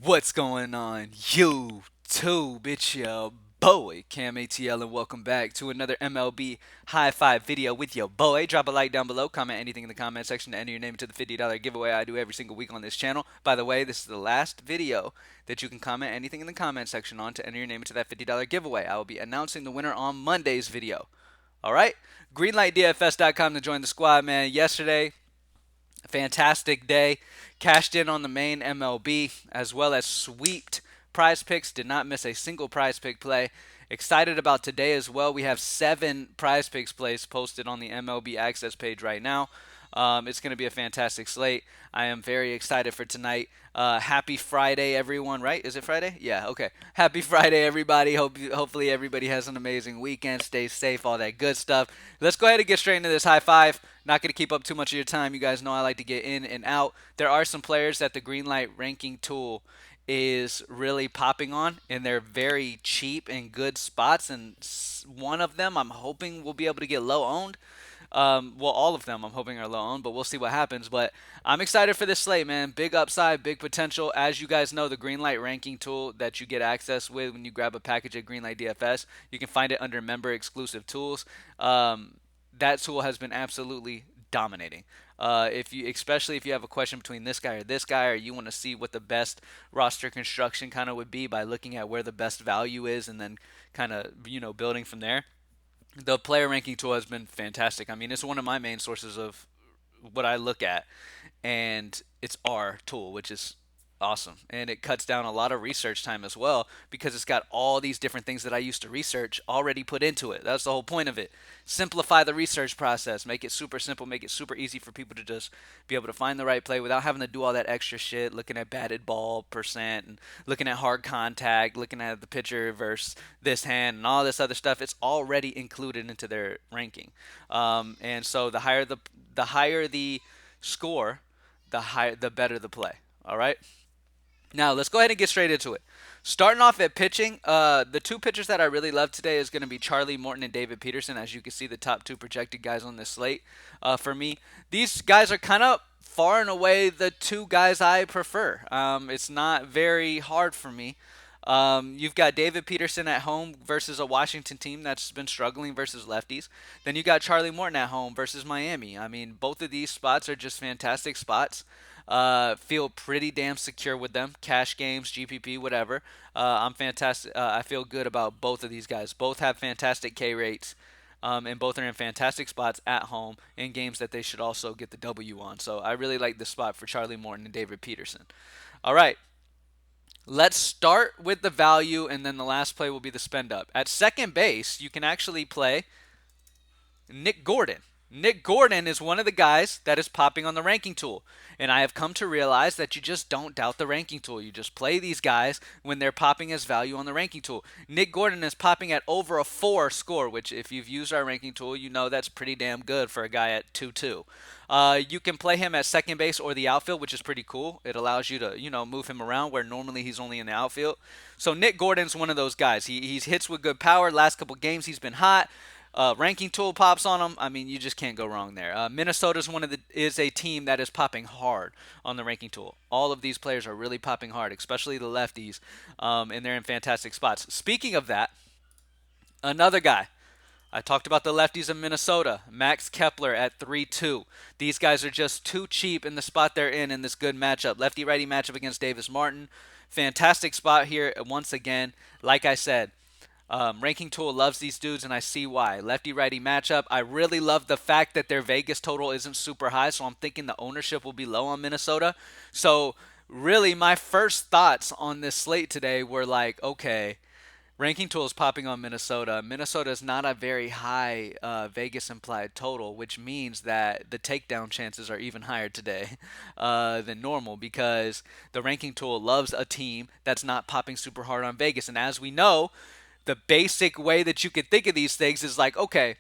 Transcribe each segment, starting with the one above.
What's going on, YouTube? It's your boy, Cam ATL, and welcome back to another MLB High Five video with your boy. Drop a like down below, comment anything in the comment section to enter your name into the $50 giveaway I do every single week on this channel. By the way, this is the last video that you can comment anything in the comment section on to enter your name into that $50 giveaway. I will be announcing the winner on Monday's video. All right? GreenlightDFS.com to join the squad, man. Yesterday, fantastic day. Cashed in on the main MLB as well as sweeped prize picks. Did not miss a single prize pick play. Excited about today as well. We have 7 prize picks plays posted on the MLB access page right now. It's going to be a fantastic slate. I am very excited for tonight. Happy Friday, everyone, right? Is it Friday? Yeah, okay. Happy Friday, everybody. Hopefully everybody has an amazing weekend. Stay safe, all that good stuff. Let's go ahead and get straight into this high five. Not going to keep up too much of your time. You guys know I like to get in and out. There are some players that the Greenlight ranking tool is really popping on, and they're very cheap and good spots. And one of them I'm hoping will be able to get low owned. Well, all of them I'm hoping are low owned, but we'll see what happens. But I'm excited for this slate, man. Big upside, big potential. As you guys know, the Greenlight ranking tool that you get access with when you grab a package at Greenlight DFS, you can find it under member exclusive tools. That tool has been absolutely dominating. If you, especially if you have a question between this guy, or you want to see what the best roster construction kind of would be by looking at where the best value is, and then kind of building from there. The player ranking tool has been fantastic. I mean, it's one of my main sources of what I look at, and it's our tool, which is awesome. And it cuts down a lot of research time as well because it's got all these different things that I used to research already put into it. That's the whole point of it. Simplify the research process, make it super simple, make it super easy for people to just be able to find the right play without having to do all that extra shit, looking at batted ball percent and looking at hard contact, looking at the pitcher versus this hand and all this other stuff. It's already included into their ranking. And so the higher the score, the better the play. All right. Now let's go ahead and get straight into it. Starting off at pitching, the two pitchers that I really love today is going to be Charlie Morton and David Peterson. As you can see, the top two projected guys on this slate. For me, these guys are kind of far and away the two guys I prefer. It's not very hard for me. You've got David Peterson at home versus a Washington team that's been struggling versus lefties. Then you got Charlie Morton at home versus Miami. I mean, both of these spots are just fantastic spots. Feel pretty damn secure with them. Cash games, GPP, whatever. I'm fantastic. I feel good about both of these guys. Both have fantastic K rates. And both are in fantastic spots at home in games that they should also get the W on. So I really like this spot for Charlie Morton and David Peterson. All right, let's start with the value, and then the last play will be the spend up. At second base, you can actually play Nick Gordon. Nick Gordon is one of the guys that is popping on the ranking tool. And I have come to realize that you just don't doubt the ranking tool. You just play these guys when they're popping as value on the ranking tool. Nick Gordon is popping at over a 4 score, which if you've used our ranking tool, you know that's pretty damn good for a guy at 2-2. You can play him at second base or the outfield, which is pretty cool. It allows you to, move him around where normally he's only in the outfield. So Nick Gordon's one of those guys. He hits with good power. Last couple games he's been hot. Ranking tool pops on them. I mean, you just can't go wrong there. Minnesota's is a team that is popping hard on the ranking tool. All of these players are really popping hard, especially the lefties, and they're in fantastic spots. Speaking of that, another guy. I talked about the lefties of Minnesota, Max Kepler at 3-2. These guys are just too cheap in the spot they're in this good matchup. Lefty righty matchup against Davis Martin. Fantastic spot here once again. Like I said, Ranking Tool loves these dudes, and I see why. Lefty righty matchup. I really love the fact that their Vegas total isn't super high, so I'm thinking the ownership will be low on Minnesota. So, really, my first thoughts on this slate today were like, okay, Ranking Tool is popping on Minnesota. Minnesota is not a very high Vegas implied total, which means that the takedown chances are even higher today than normal because the Ranking Tool loves a team that's not popping super hard on Vegas. And as we know, the basic way that you could think of these things is like, okay,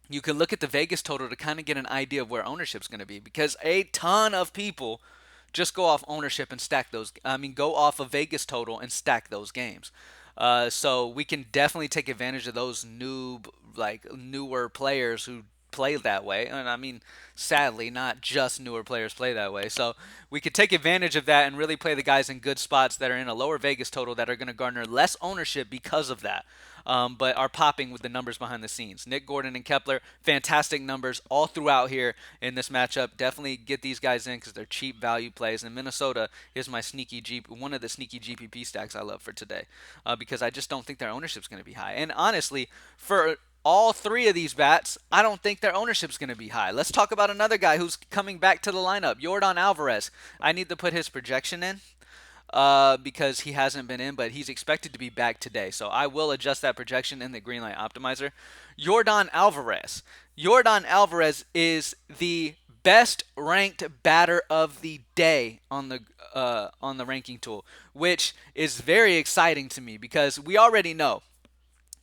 you can look at the Vegas total to kind of get an idea of where ownership's going to be because a ton of people just go off ownership and stack those. I mean, go off of Vegas total and stack those games. So we can definitely take advantage of those newer players who play that way. And I mean, sadly, not just newer players play that way. So we could take advantage of that and really play the guys in good spots that are in a lower Vegas total that are going to garner less ownership because of that. But are popping with the numbers behind the scenes. Nick Gordon and Kepler, fantastic numbers all throughout here in this matchup. Definitely get these guys in because they're cheap value plays. And Minnesota is my one of the sneaky GPP stacks I love for today because I just don't think their ownership is going to be high. And honestly, for all three of these bats, I don't think their ownership's going to be high. Let's talk about another guy who's coming back to the lineup, Yordan Alvarez. I need to put his projection in because he hasn't been in, but he's expected to be back today. So I will adjust that projection in the Greenlight Optimizer. Yordan Alvarez. Yordan Alvarez is the best ranked batter of the day on the ranking tool, which is very exciting to me because we already know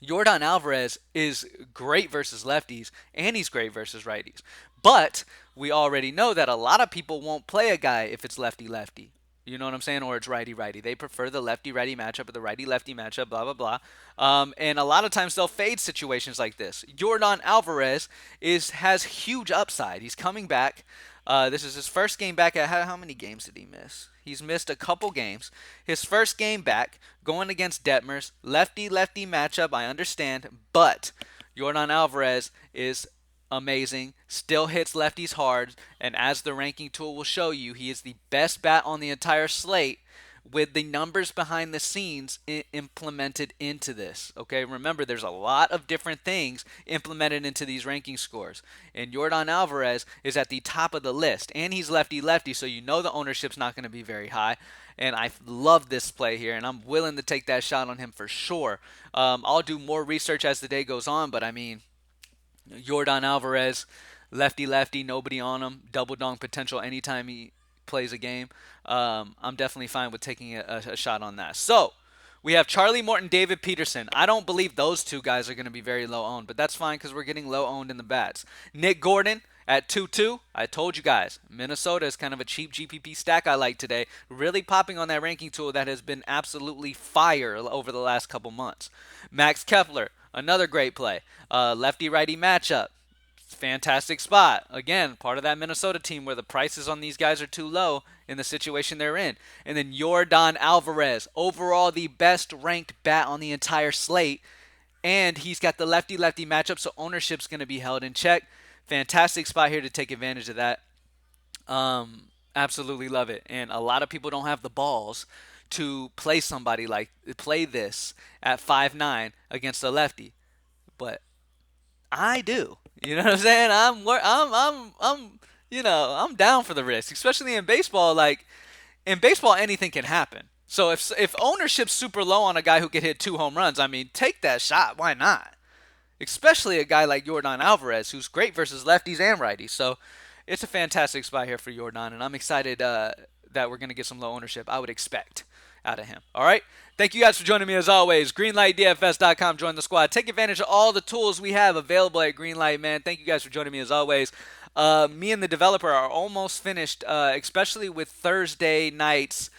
Yordan Alvarez is great versus lefties, and he's great versus righties. But we already know that a lot of people won't play a guy if it's lefty-lefty. You know what I'm saying? Or it's righty-righty. They prefer the lefty-righty matchup or the righty-lefty matchup, blah, blah, blah. And a lot of times they'll fade situations like this. Yordan Alvarez has huge upside. He's coming back. This is his first game back. How many games did he miss? He's missed a couple games. His first game back, going against Detmers, lefty-lefty matchup, I understand, but Yordan Alvarez is amazing, still hits lefties hard, and as the ranking tool will show you, he is the best bat on the entire slate with the numbers behind the scenes implemented into this. Okay, remember there's a lot of different things implemented into these ranking scores, and Yordan Alvarez is at the top of the list, and he's lefty-lefty, so you know the ownership's not going to be very high. And I love this play here, and I'm willing to take that shot on him for sure. I'll do more research as the day goes on, but I mean, Yordan Alvarez, lefty lefty, nobody on him, double dong potential anytime he plays a game. I'm definitely fine with taking a shot on that. So we have Charlie Morton, David Peterson. I don't believe those two guys are going to be very low owned, but that's fine because we're getting low owned in the bats. Nick Gordon at 2-2. I told you guys, Minnesota is kind of a cheap GPP stack I like today. Really popping on that ranking tool that has been absolutely fire over the last couple months. Max Kepler, another great play. Lefty-righty matchup. Fantastic spot. Again, part of that Minnesota team where the prices on these guys are too low in the situation they're in. And then Yordan Alvarez, overall the best ranked bat on the entire slate. And he's got the lefty-lefty matchup, so ownership's going to be held in check. Fantastic spot here to take advantage of that. Absolutely love it. And a lot of people don't have the balls to play this at 5'9" against a lefty. But I do. You know what I'm saying? I'm down for the risk, especially in baseball. Like in baseball, anything can happen. So if ownership's super low on a guy who could hit 2 home runs, I mean, take that shot. Why not? Especially a guy like Yordan Alvarez, who's great versus lefties and righties. So it's a fantastic spot here for Yordan, and I'm excited that we're going to get some low ownership. I would expect out of him. All right. Thank you guys for joining me as always. GreenlightDFS.com. Join the squad. Take advantage of all the tools we have available at Greenlight, man. Thank you guys for joining me as always. Me and the developer are almost finished, especially with Thursday nights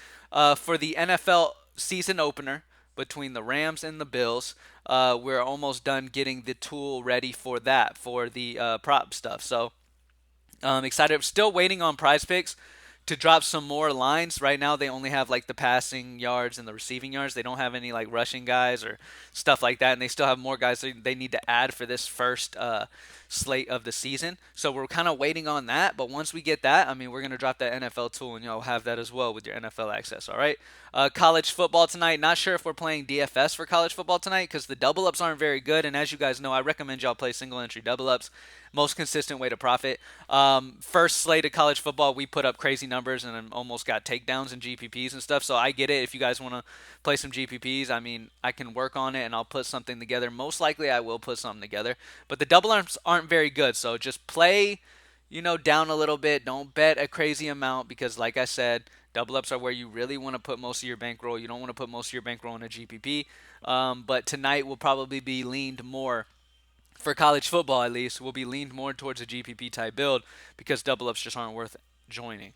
for the NFL season opener between the Rams and the Bills. We're almost done getting the tool ready for that, for the prop stuff. So I'm excited. Still waiting on Prize Picks to drop some more lines. Right now they only have like the passing yards and the receiving yards. They don't have any like rushing guys or stuff like that, and they still have more guys they need to add for this first slate of the season. So we're kind of waiting on that, but once we get that, I mean, we're going to drop that NFL tool and you'll have that as well with your NFL access. All right. College football tonight. Not sure if we're playing DFS for college football tonight because the double ups aren't very good, and as you guys know, I recommend y'all play single entry double ups. Most consistent way to profit. First slate of college football, we put up crazy numbers and almost got takedowns in GPPs and stuff. So I get it. If you guys want to play some GPPs, I mean, I can work on it and I'll put something together. Most likely I will put something together. But the double ups aren't very good. So just play, down a little bit. Don't bet a crazy amount because, like I said, double ups are where you really want to put most of your bankroll. You don't want to put most of your bankroll in a GPP. But tonight will probably be leaned more. For college football, at least, will be leaned more towards a GPP type build because double ups just aren't worth joining.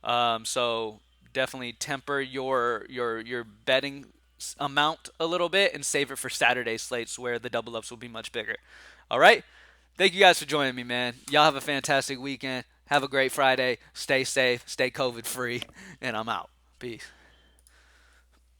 So definitely temper your betting amount a little bit and save it for Saturday slates where the double ups will be much bigger. All right. Thank you guys for joining me, man. Y'all have a fantastic weekend. Have a great Friday. Stay safe, stay COVID free, and I'm out. Peace.